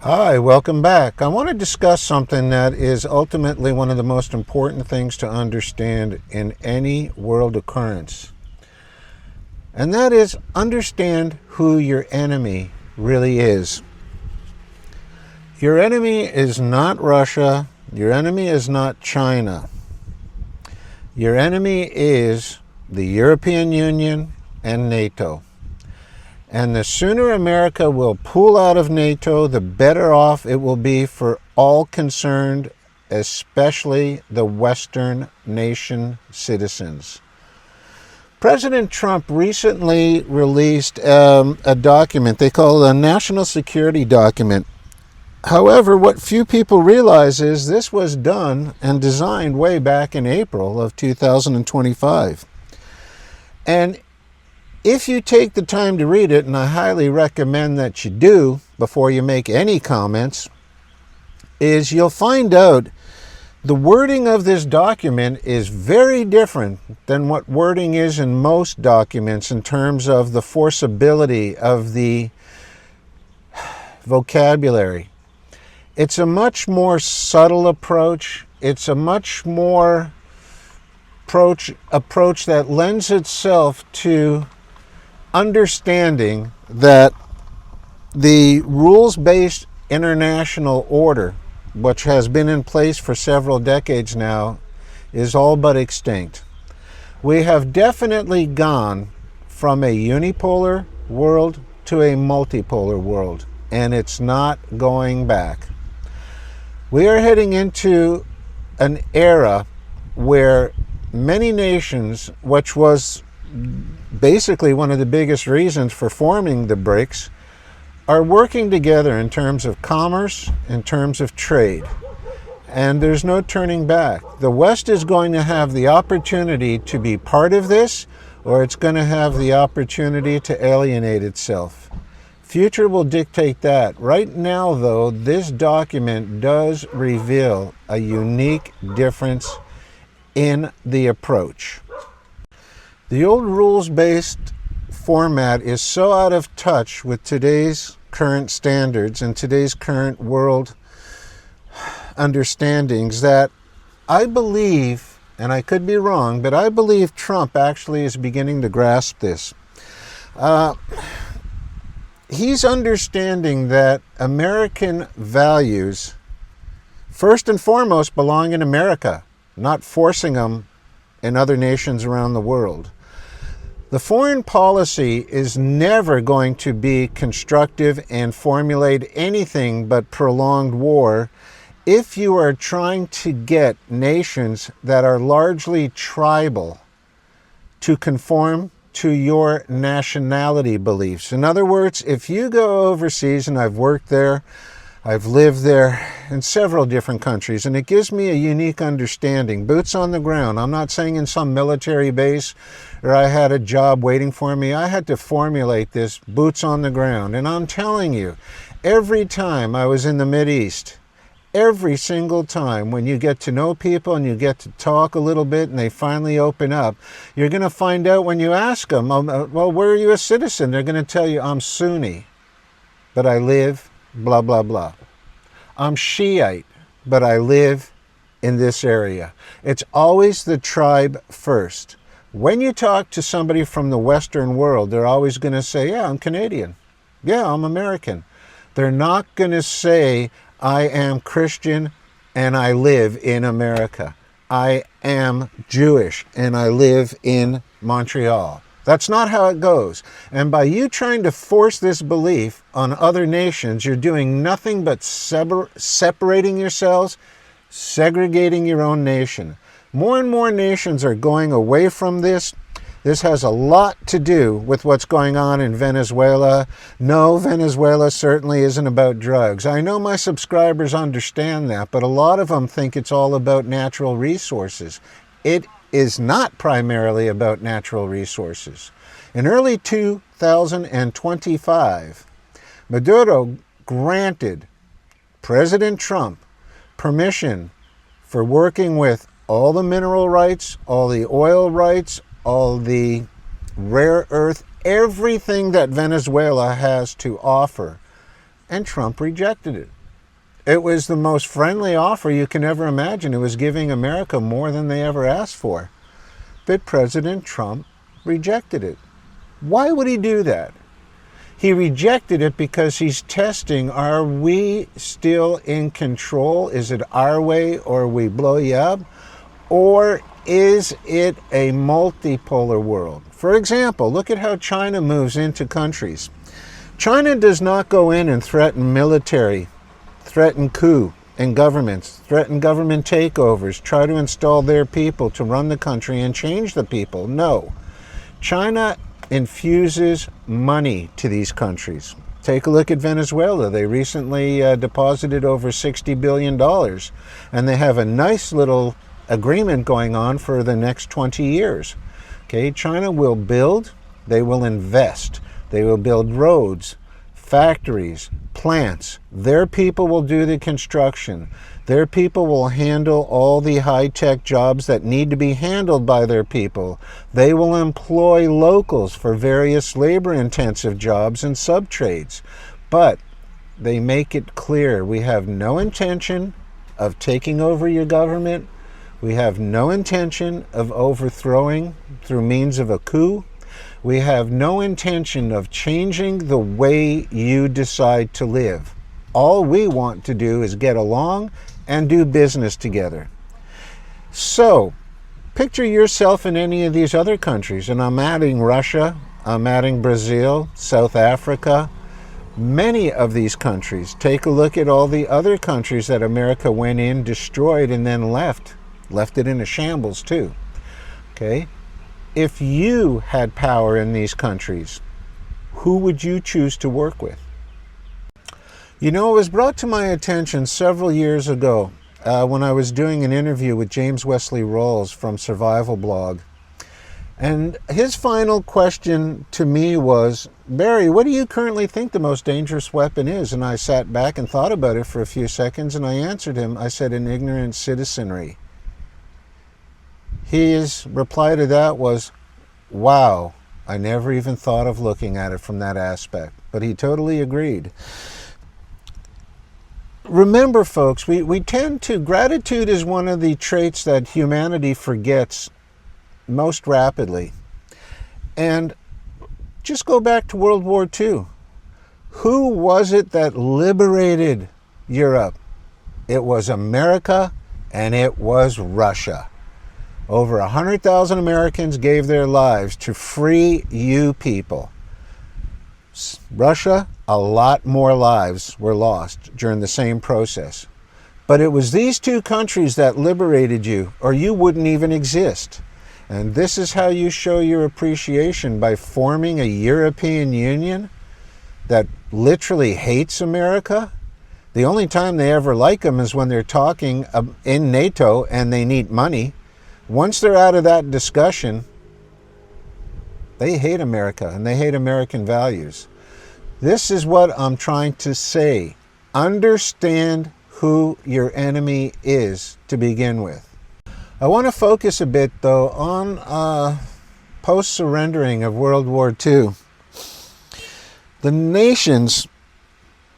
Hi, welcome back. I want to discuss something that is ultimately one of the most important things to understand in any world occurrence. And that is understand who your enemy really is. Your enemy is not Russia. Your enemy is not China. Your enemy is the European Union and NATO. And the sooner America will pull out of NATO, the better off it will be for all concerned, especially the Western nation citizens. President Trump recently released a document they call a national security document. However, what few people realize is this was done and designed way back in April of 2025. And if you take the time to read it, and I highly recommend that you do before you make any comments, is you'll find out the wording of this document is very different than what wording is in most documents in terms of the forceability of the vocabulary. It's a much more subtle approach. It's a much more approach that lends itself to understanding that the rules-based international order, which has been in place for several decades now, is all but extinct. We have definitely gone from a unipolar world to a multipolar world, and it's not going back. We are heading into an era where many nations, which was basically one of the biggest reasons for forming the BRICS, are working together in terms of commerce, in terms of trade. And there's no turning back. The West is going to have the opportunity to be part of this, or it's going to have the opportunity to alienate itself. Future will dictate that. Right now, though, this document does reveal a unique difference in the approach. The old rules-based format is so out of touch with today's current standards and today's current world understandings that I believe, and I could be wrong, but I believe Trump actually is beginning to grasp this. He's understanding that American values, first and foremost, belong in America, not forcing them in other nations around the world. The foreign policy is never going to be constructive and formulate anything but prolonged war if you are trying to get nations that are largely tribal to conform to your nationality beliefs. In other words, if you go overseas, and I've worked there, I've lived there in several different countries, and it gives me a unique understanding. Boots on the ground. I'm not saying in some military base or I had a job waiting for me. I had to formulate this boots on the ground. And I'm telling you, every time I was in the Mideast, every single time when you get to know people and you get to talk a little bit and they finally open up, you're going to find out when you ask them, well, where are you a citizen? They're going to tell you, I'm Sunni, but I live blah, blah, blah. I'm Shiite, but I live in this area. It's always the tribe first. When you talk to somebody from the Western world, they're always going to say, yeah, I'm Canadian. Yeah, I'm American. They're not going to say, I am Christian and I live in America. I am Jewish and I live in Montreal. That's not how it goes. And by you trying to force this belief on other nations, you're doing nothing but separating yourselves, segregating your own nation. More and more nations are going away from this. This has a lot to do with what's going on in Venezuela. No, Venezuela certainly isn't about drugs. I know my subscribers understand that, but a lot of them think it's all about natural resources. It is not primarily about natural resources. In early 2025, Maduro granted President Trump permission for working with all the mineral rights, all the oil rights, all the rare earth, everything that Venezuela has to offer and Trump rejected it. It was the most friendly offer you can ever imagine. It was giving America more than they ever asked for. But President Trump rejected it. Why would he do that? He rejected it because he's testing, are we still in control? Is it our way or we blow you up? Or is it a multipolar world? For example, look at how China moves into countries. China does not go in and threaten military, threaten coup in governments, threaten government takeovers, try to install their people to run the country and change the people. No. China infuses money to these countries. Take a look at Venezuela. They recently deposited over $60 billion, and they have a nice little agreement going on for the next 20 years. Okay, China will build, they will invest, they will build roads, factories, plants. Their people will do the construction. Their people will handle all the high-tech jobs that need to be handled by their people. They will employ locals for various labor-intensive jobs and sub-trades. But they make it clear, we have no intention of taking over your government. We have no intention of overthrowing through means of a coup. We have no intention of changing the way you decide to live. All we want to do is get along and do business together. So, picture yourself in any of these other countries, and I'm adding Russia, I'm adding Brazil, South Africa, many of these countries. Take a look at all the other countries that America went in, destroyed, and then left it in a shambles too. Okay? If you had power in these countries, who would you choose to work with? You know, it was brought to my attention several years ago when I was doing an interview with James Wesley Rawls from Survival Blog. And his final question to me was, Barry, what do you currently think the most dangerous weapon is? And I sat back and thought about it for a few seconds, and I answered him. I said, an ignorant citizenry. His reply to that was, wow, I never even thought of looking at it from that aspect. But he totally agreed. Remember, folks, we tend to, gratitude is one of the traits that humanity forgets most rapidly. And just go back to World War II. Who was it that liberated Europe? It was America and it was Russia. Over 100,000 Americans gave their lives to free you people. Russia, a lot more lives were lost during the same process. But it was these two countries that liberated you, or you wouldn't even exist. And this is how you show your appreciation, by forming a European Union that literally hates America. The only time they ever like them is when they're talking in NATO and they need money. Once they're out of that discussion, they hate America and they hate American values. This is what I'm trying to say. Understand who your enemy is to begin with. I want to focus a bit, though, on post-surrendering of World War II. The nations,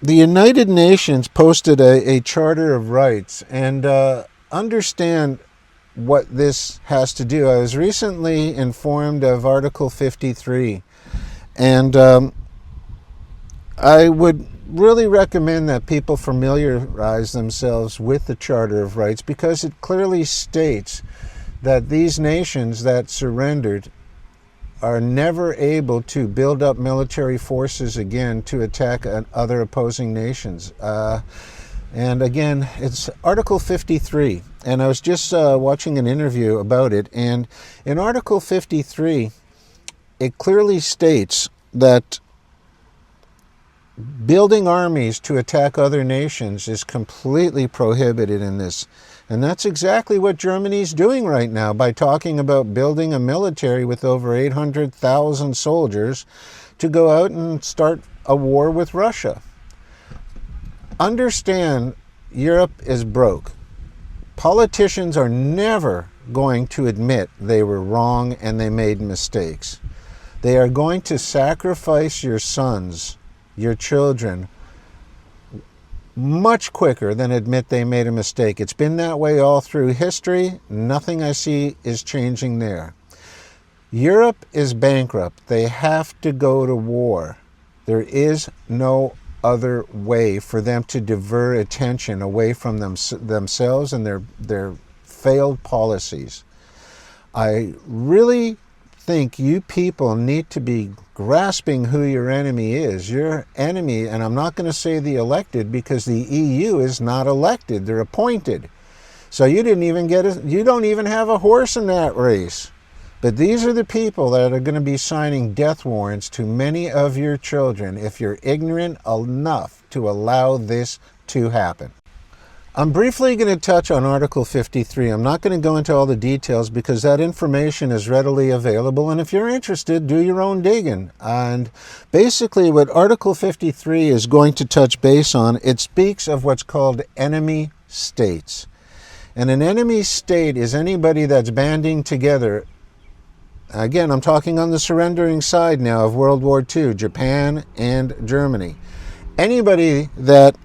the United Nations posted a Charter of Rights, and understand what this has to do. I was recently informed of Article 53, and I would really recommend that people familiarize themselves with the Charter of Rights, because it clearly states that these nations that surrendered are never able to build up military forces again to attack other opposing nations. And again, it's Article 53. And I was just watching an interview about it. And in Article 53, it clearly states that building armies to attack other nations is completely prohibited in this. And that's exactly what Germany's doing right now by talking about building a military with over 800,000 soldiers to go out and start a war with Russia. Understand, Europe is broke. Politicians are never going to admit they were wrong and they made mistakes. They are going to sacrifice your sons, your children, much quicker than admit they made a mistake. It's been that way all through history. Nothing I see is changing there. Europe is bankrupt. They have to go to war. There is no other way for them to divert attention away from themselves and their failed policies. I really think you people need to be grasping who your enemy is. Your enemy, and I'm not going to say the elected because the EU is not elected, they're appointed. So you don't even have a horse in that race. But these are the people that are going to be signing death warrants to many of your children if you're ignorant enough to allow this to happen. I'm briefly going to touch on Article 53. I'm not going to go into all the details because that information is readily available. And if you're interested, do your own digging. And basically what Article 53 is going to touch base on, it speaks of what's called enemy states. And an enemy state is anybody that's banding together. Again, I'm talking on the surrendering side now of World War II, Japan and Germany. Anybody that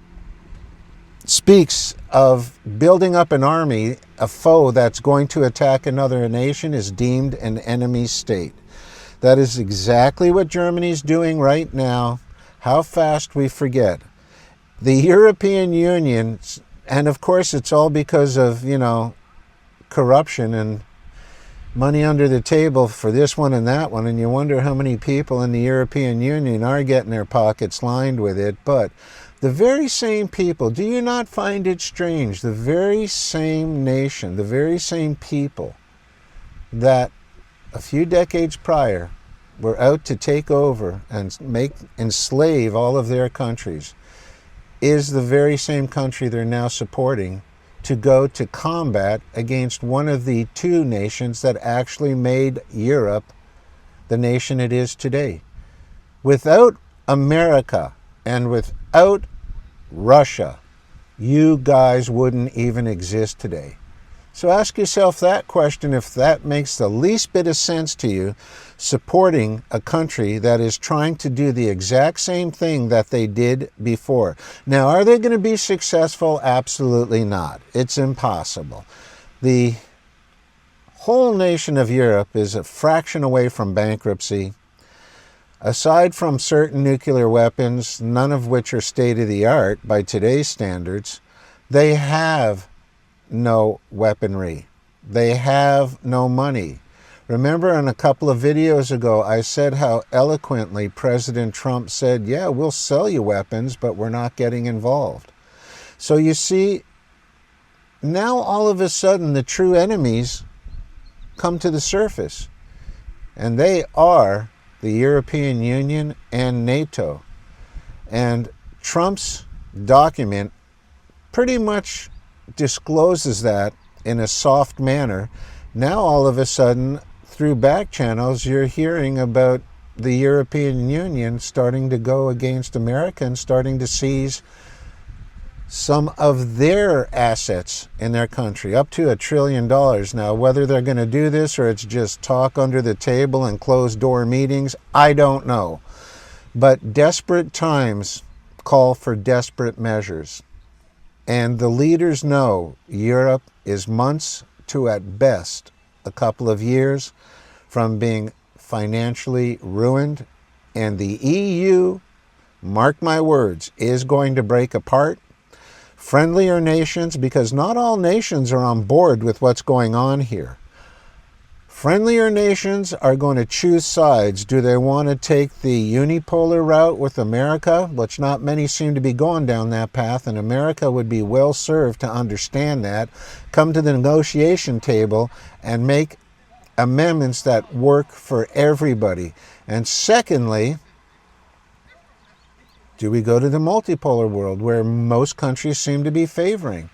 speaks of building up an army, a foe that's going to attack another nation, is deemed an enemy state. That is exactly what Germany's doing right now. How fast we forget. The European Union, and of course it's all because of, corruption and money under the table for this one and that one, and you wonder how many people in the European Union are getting their pockets lined with it. But the very same people, do you not find it strange, the very same nation, the very same people that a few decades prior were out to take over and enslave all of their countries, is the very same country they're now supporting to go to combat against one of the two nations that actually made Europe the nation it is today. Without America and without Russia, you guys wouldn't even exist today. So ask yourself that question, if that makes the least bit of sense to you, supporting a country that is trying to do the exact same thing that they did before. Now, are they going to be successful? Absolutely not. It's impossible. The whole nation of Europe is a fraction away from bankruptcy. Aside from certain nuclear weapons, none of which are state-of-the-art by today's standards, they have no weaponry. They have no money. Remember in a couple of videos ago, I said how eloquently President Trump said, yeah, we'll sell you weapons, but we're not getting involved. So you see, now all of a sudden the true enemies come to the surface. And they are the European Union and NATO. And Trump's document pretty much discloses that in a soft manner. Now all of a sudden, through back channels, you're hearing about the European Union starting to go against America and starting to seize some of their assets in their country, up to $1 trillion. Now, whether they're going to do this or it's just talk under the table and closed door meetings, I don't know. But desperate times call for desperate measures. And the leaders know Europe is months to, at best, a couple of years from being financially ruined. And the EU, mark my words, is going to break apart. Friendlier nations, because not all nations are on board with what's going on here. Friendlier nations are going to choose sides. Do they want to take the unipolar route with America, which not many seem to be going down that path, and America would be well served to understand that, come to the negotiation table and make amendments that work for everybody. And secondly, do we go to the multipolar world where most countries seem to be favoring,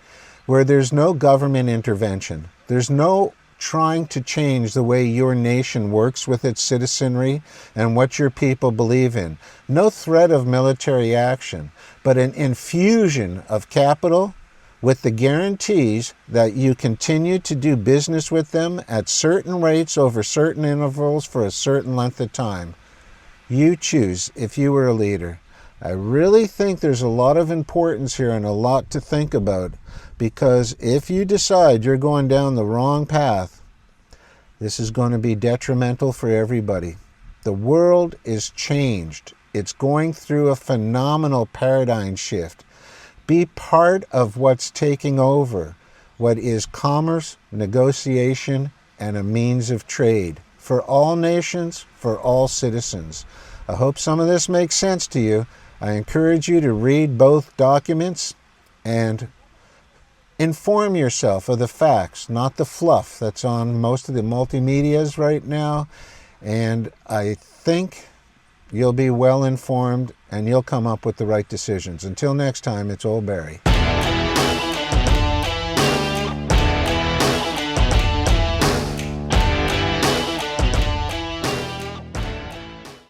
where there's no government intervention, there's no trying to change the way your nation works with its citizenry and what your people believe in. No threat of military action, but an infusion of capital with the guarantees that you continue to do business with them at certain rates over certain intervals for a certain length of time. You choose if you were a leader. I really think there's a lot of importance here and a lot to think about, because if you decide you're going down the wrong path, this is going to be detrimental for everybody. The world is changed. It's going through a phenomenal paradigm shift. Be part of what's taking over, what is commerce, negotiation, and a means of trade for all nations, for all citizens. I hope some of this makes sense to you. I encourage you to read both documents and inform yourself of the facts, not the fluff that's on most of the multimedias right now. And I think you'll be well informed and you'll come up with the right decisions. Until next time, it's Old Barry.